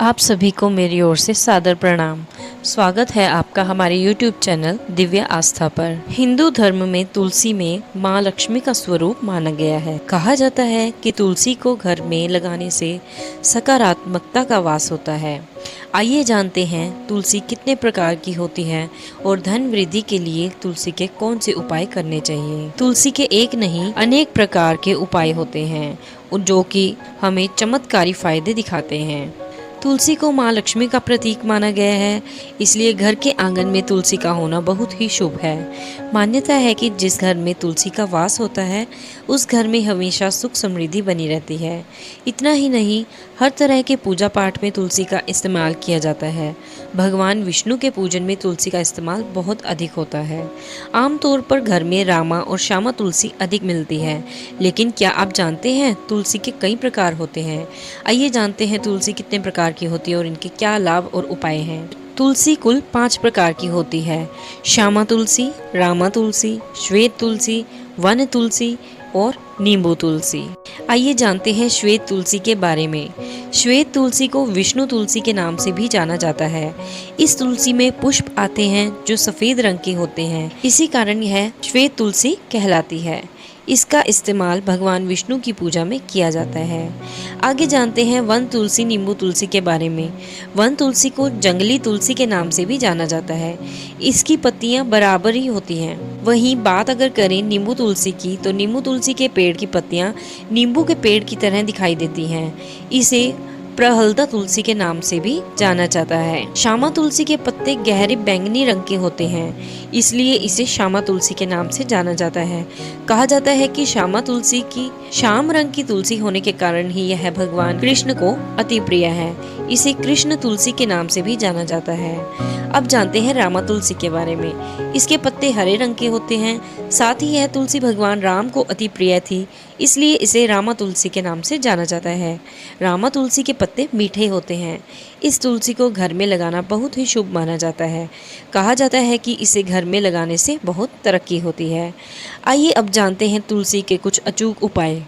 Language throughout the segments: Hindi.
आप सभी को मेरी ओर से सादर प्रणाम। स्वागत है आपका हमारे YouTube चैनल दिव्य आस्था पर। हिंदू धर्म में तुलसी में माँ लक्ष्मी का स्वरूप माना गया है। कहा जाता है कि तुलसी को घर में लगाने से सकारात्मकता का वास होता है। आइए जानते हैं तुलसी कितने प्रकार की होती है और धन वृद्धि के लिए तुलसी के कौन से उपाय करने चाहिए। तुलसी के एक नहीं अनेक प्रकार के उपाय होते हैं जो कि हमें चमत्कारी फायदे दिखाते हैं। तुलसी को माँ लक्ष्मी का प्रतीक माना गया है, इसलिए घर के आंगन में तुलसी का होना बहुत ही शुभ है। मान्यता है कि जिस घर में तुलसी का वास होता है उस घर में हमेशा सुख समृद्धि बनी रहती है। इतना ही नहीं, हर तरह के पूजा पाठ में तुलसी का इस्तेमाल किया जाता है। भगवान विष्णु के पूजन में तुलसी का इस्तेमाल बहुत अधिक होता है। आमतौर पर घर में रामा और श्यामा तुलसी अधिक मिलती है, लेकिन क्या आप जानते हैं तुलसी के कई प्रकार होते हैं। आइए जानते हैं तुलसी कितने प्रकार की होती है और इनके क्या लाभ और उपाय हैं। तुलसी कुल 5 प्रकार की होती है। श्यामा तुलसी, रामा तुलसी, श्वेत तुलसी, वन तुलसी और नींबू तुलसी। आइए जानते हैं श्वेत तुलसी के बारे में। श्वेत तुलसी को विष्णु तुलसी के नाम से भी जाना जाता है। इस तुलसी में पुष्प आते हैं जो सफेद रंग के होते हैं, इसी कारण यह श्वेत तुलसी कहलाती है। इसका इस्तेमाल भगवान विष्णु की पूजा में किया जाता है। आगे जानते हैं वन तुलसी नींबू तुलसी के बारे में। वन तुलसी को जंगली तुलसी के नाम से भी जाना जाता है। इसकी पत्तियां बराबर ही होती हैं। वहीं बात अगर करें नींबू तुलसी की, तो नींबू तुलसी के पेड़ की पत्तियां नींबू के पेड़ की तरह दिखाई देती हैं। इसे प्रहलदा तुलसी के नाम से भी जाना जाता है। श्यामा तुलसी के पत्ते गहरे बैंगनी रंग के होते हैं, इसलिए इसे श्यामा तुलसी के नाम से जाना जाता है। कहा जाता है कि श्यामा तुलसी की श्याम रंग की तुलसी होने के कारण ही यह भगवान कृष्ण को अति प्रिय है। इसे कृष्ण तुलसी के नाम से भी जाना जाता है। अब जानते हैं रामा तुलसी के बारे में। इसके पत्ते हरे रंग के होते हैं। साथ ही यह तुलसी भगवान राम को अति प्रिय थी, इसलिए इसे रामा तुलसी के नाम से जाना जाता है। रामा तुलसी के पत्ते मीठे होते हैं। इस तुलसी को घर में लगाना बहुत ही शुभ माना जाता है। कहा जाता है कि इसे घर में लगाने से बहुत तरक्की होती है। आइए अब जानते हैं तुलसी के कुछ अचूक उपाय।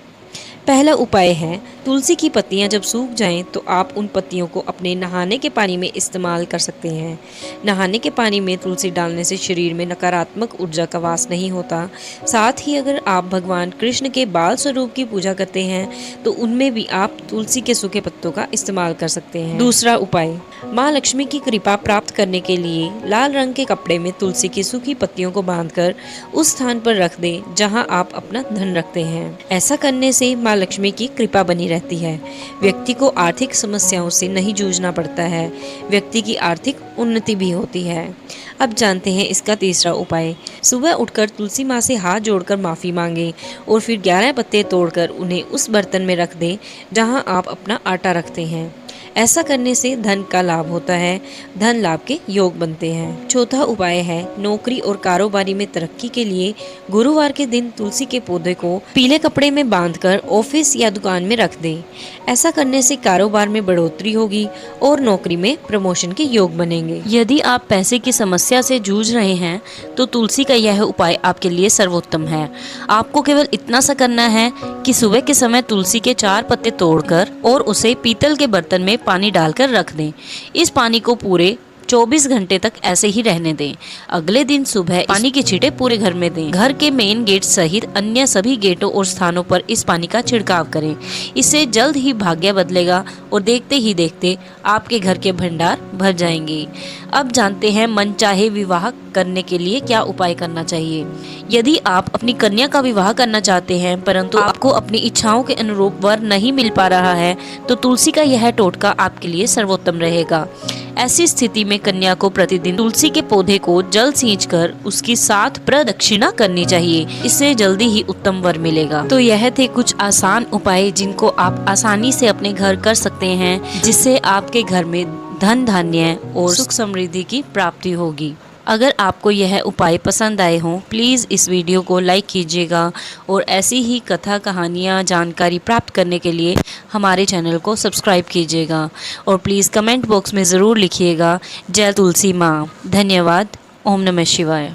पहला उपाय है, तुलसी की पत्तियां जब सूख जाएं तो आप उन पत्तियों को अपने नहाने के पानी में इस्तेमाल कर सकते हैं। नहाने के पानी में तुलसी डालने से शरीर में नकारात्मक ऊर्जा का वास नहीं होता। साथ ही अगर आप भगवान कृष्ण के बाल स्वरूप की पूजा करते हैं तो उनमें भी आप तुलसी के सूखे पत्तों का इस्तेमाल कर सकते हैं। दूसरा उपाय, माँ लक्ष्मी की कृपा प्राप्त करने के लिए लाल रंग के कपड़े में तुलसी की सूखी पत्तियों को बांधकर उस स्थान पर रख दें जहाँ आप अपना धन रखते हैं। ऐसा करने से माँ लक्ष्मी की कृपा बनी रहती है। व्यक्ति को आर्थिक समस्याओं से नहीं जूझना पड़ता है। व्यक्ति की आर्थिक उन्नति भी होती है। अब जानते हैं इसका तीसरा उपाय। सुबह उठकर तुलसी माँ से हाथ जोड़कर माफ़ी मांगें और फिर 11 पत्ते तोड़कर उन्हें उस बर्तन में रख दें जहाँ आप अपना आटा रखते हैं। ऐसा करने से धन का लाभ होता है, धन लाभ के योग बनते हैं। चौथा उपाय है, नौकरी और कारोबारी में तरक्की के लिए गुरुवार के दिन तुलसी के पौधे को पीले कपड़े में बांधकर ऑफिस या दुकान में रख दें। ऐसा करने से कारोबार में बढ़ोतरी होगी और नौकरी में प्रमोशन के योग बनेंगे। यदि आप पैसे की समस्या से जूझ रहे हैं तो तुलसी का यह उपाय आपके लिए सर्वोत्तम है। आपको केवल इतना सा करना है कि सुबह के समय तुलसी के 4 पत्ते तोड़कर और उसे पीतल के बर्तन में पानी डालकर रख दें। इस पानी को पूरे 24 घंटे तक ऐसे ही रहने दें। अगले दिन सुबह पानी के छींटे पूरे घर में दें। घर के मेन गेट सहित अन्य सभी गेटों और स्थानों पर इस पानी का छिड़काव करें। इससे जल्द ही भाग्य बदलेगा और देखते ही देखते आपके घर के भंडार भर जाएंगे। अब जानते हैं मनचाहे विवाह करने के लिए क्या उपाय करना चाहिए। यदि आप अपनी कन्या का विवाह करना चाहते हैं परंतु आपको अपनी इच्छाओं के अनुरूप वर नहीं मिल पा रहा है तो तुलसी का यह टोटका आपके लिए सर्वोत्तम रहेगा। ऐसी स्थिति में कन्या को प्रतिदिन तुलसी के पौधे को जल सींचकर उसकी 7 प्रदक्षिणा करनी चाहिए। इससे जल्दी ही उत्तम वर मिलेगा। तो यह थे कुछ आसान उपाय जिनको आप आसानी से अपने घर कर सकते हैं, जिससे आपके घर में धन धान्य और सुख समृद्धि की प्राप्ति होगी। अगर आपको यह उपाय पसंद आए हों प्लीज़ इस वीडियो को लाइक कीजिएगा और ऐसी ही कथा कहानियाँ जानकारी प्राप्त करने के लिए हमारे चैनल को सब्सक्राइब कीजिएगा और प्लीज़ कमेंट बॉक्स में ज़रूर लिखिएगा जय तुलसी माँ। धन्यवाद। ओम नमः शिवाय।